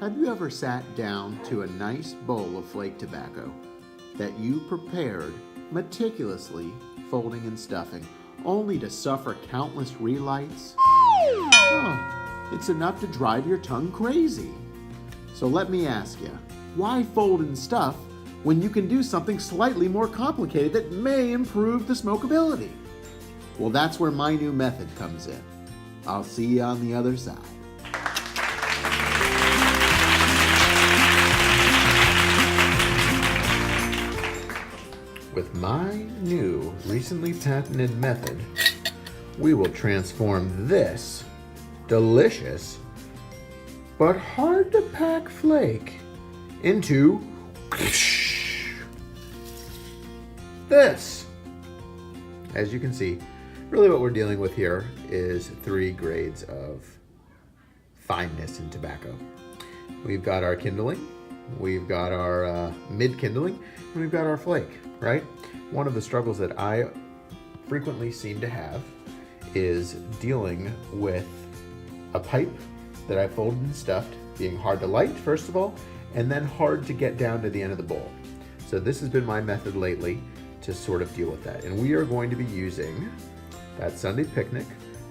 Have you ever sat down to a nice bowl of flake tobacco that you prepared meticulously, folding and stuffing, only to suffer countless relights? Oh, it's enough to drive your tongue crazy. So let me ask you, why fold and stuff when you can do something slightly more complicated that may improve the smokability? Well, that's where my new method comes in. I'll see you on the other side. With my new, recently patented method, we will transform this delicious but hard to pack flake into this. As you can see, really what we're dealing with here is 3 grades of fineness in tobacco. We've got our kindling, we've got our mid-kindling, and we've got our flake, right? One of the struggles that I frequently seem to have is dealing with a pipe that I folded and stuffed being hard to light, first of all, and then hard to get down to the end of the bowl. So this has been my method lately to sort of deal with that. And we are going to be using that Sunday Picnic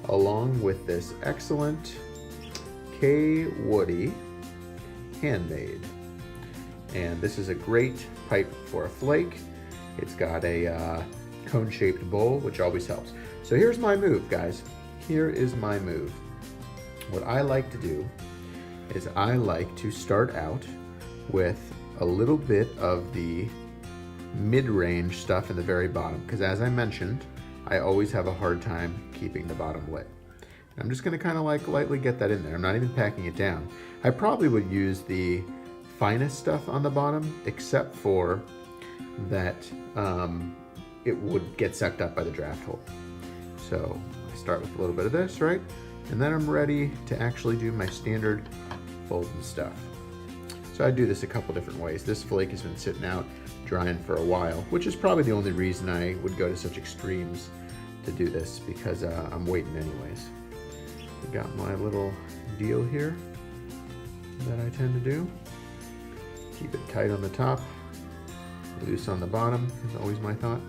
along with this excellent K. Woody handmade. And this is a great pipe for a flake. It's got a cone-shaped bowl, which always helps. So here's my move, guys. Here is my move. What I like to do is I like to start out with a little bit of the mid-range stuff in the very bottom, because as I mentioned, I always have a hard time keeping the bottom lit. I'm just gonna kind of like lightly get that in there. I'm not even packing it down. I probably would use the finest stuff on the bottom, except for that it would get sucked up by the draft hole. So I start with a little bit of this, right? And then I'm ready to actually do my standard fold and stuff. So I do this a couple different ways. This flake has been sitting out drying for a while, which is probably the only reason I would go to such extremes to do this, because I'm waiting anyways. I got my little deal here that I tend to do. Keep it tight on the top, loose on the bottom is always my thought.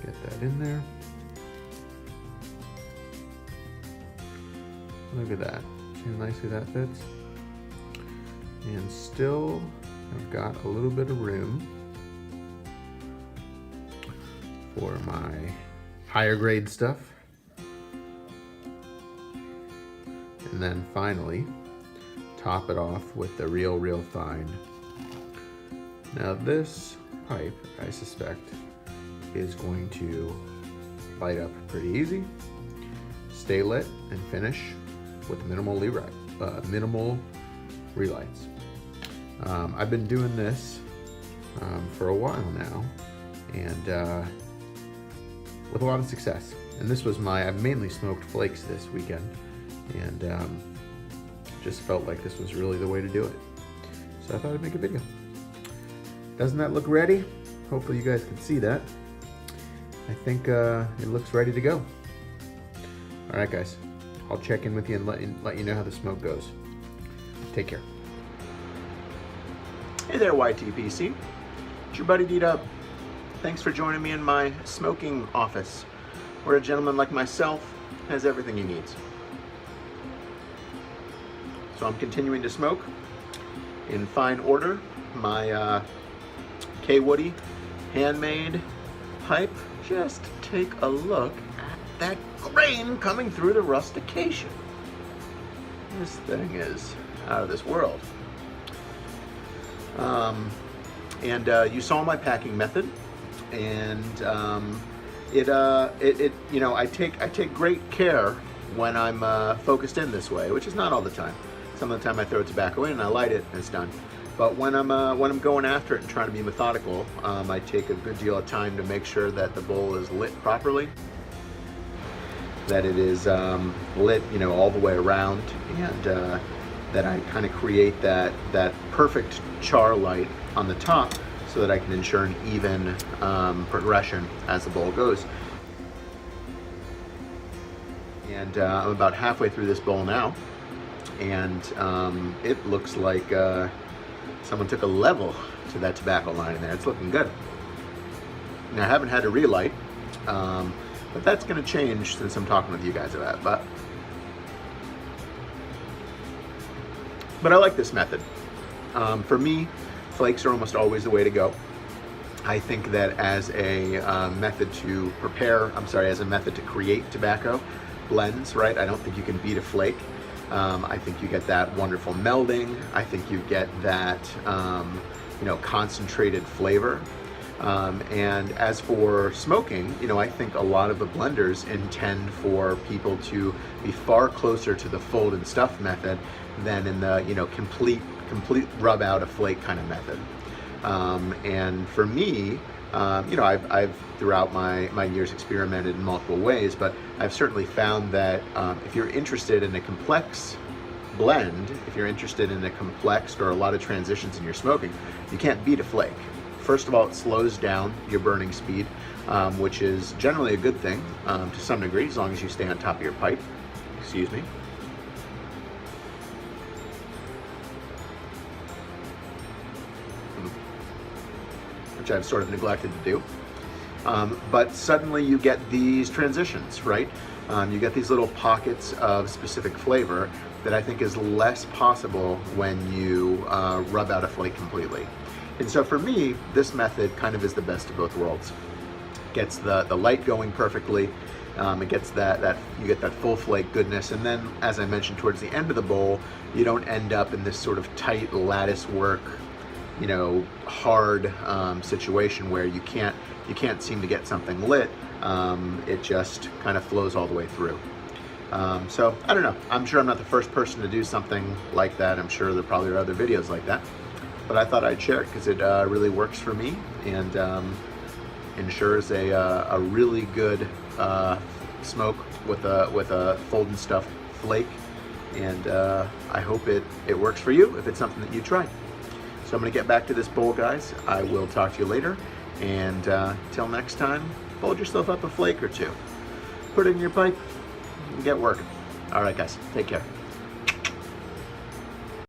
Get that in there. Look at that. See how nicely that fits? And still, I've got a little bit of room for my higher grade stuff. And then finally, top it off with the real fine. Now this pipe, I suspect, is going to light up pretty easy, stay lit, and finish with minimal relights. I've been doing this for a while now, and with a lot of success. And this was I've mainly smoked flakes this weekend, and just felt like this was really the way to do it. So I thought I'd make a video. Doesn't that look ready? Hopefully you guys can see that. I think it looks ready to go. All right, guys. I'll check in with you and let you know how the smoke goes. Take care. Hey there, YTPC. It's your buddy D-Dub. Thanks for joining me in my smoking office, where a gentleman like myself has everything he needs. So I'm continuing to smoke in fine order my K. Woody handmade pipe. Just take a look at that grain coming through the rustication. This thing is out of this world. You saw my packing method, and you know, I take great care when I'm focused in this way, which is not all the time. Some of the time I throw tobacco in and I light it and it's done. But when I'm going after it and trying to be methodical, I take a good deal of time to make sure that the bowl is lit properly, that it is lit, you know, all the way around, and that I kind of create that perfect char light on the top, so that I can ensure an even progression as the bowl goes. And I'm about halfway through this bowl now, and it looks like someone took a level to that tobacco line in there. It's looking good. Now, I haven't had to relight, but that's going to change since I'm talking with you guys about it. But I like this method. For me, flakes are almost always the way to go. I think that as a method to as a method to create tobacco blends, right? I don't think you can beat a flake. I think you get that wonderful melding. I think you get that, concentrated flavor. And as for smoking, I think a lot of the blenders intend for people to be far closer to the fold and stuff method than in the, complete rub out a flake kind of method. And for me, I've throughout my years experimented in multiple ways, but I've certainly found that if you're interested in a complex blend, if you're interested in a complex or a lot of transitions in your smoking, you can't beat a flake. First of all, it slows down your burning speed, which is generally a good thing to some degree, as long as you stay on top of your pipe. Excuse me. Which I've sort of neglected to do. But suddenly you get these transitions, right? You get these little pockets of specific flavor that I think is less possible when you rub out a flake completely. And so for me, this method kind of is the best of both worlds. Gets the light going perfectly. It gets you get that full flake goodness, and then, as I mentioned, towards the end of the bowl, you don't end up in this sort of tight lattice work, hard situation where you can't seem to get something lit. It just kind of flows all the way through. So I don't know. I'm sure I'm not the first person to do something like that. I'm sure there probably are other videos like that. But I thought I'd share it because it really works for me and ensures a really good smoke with a fold and stuff flake. And I hope it works for you if it's something that you try. So I'm going to get back to this bowl, guys. I will talk to you later. And till next time, fold yourself up a flake or two. Put it in your pipe and get working. All right, guys. Take care.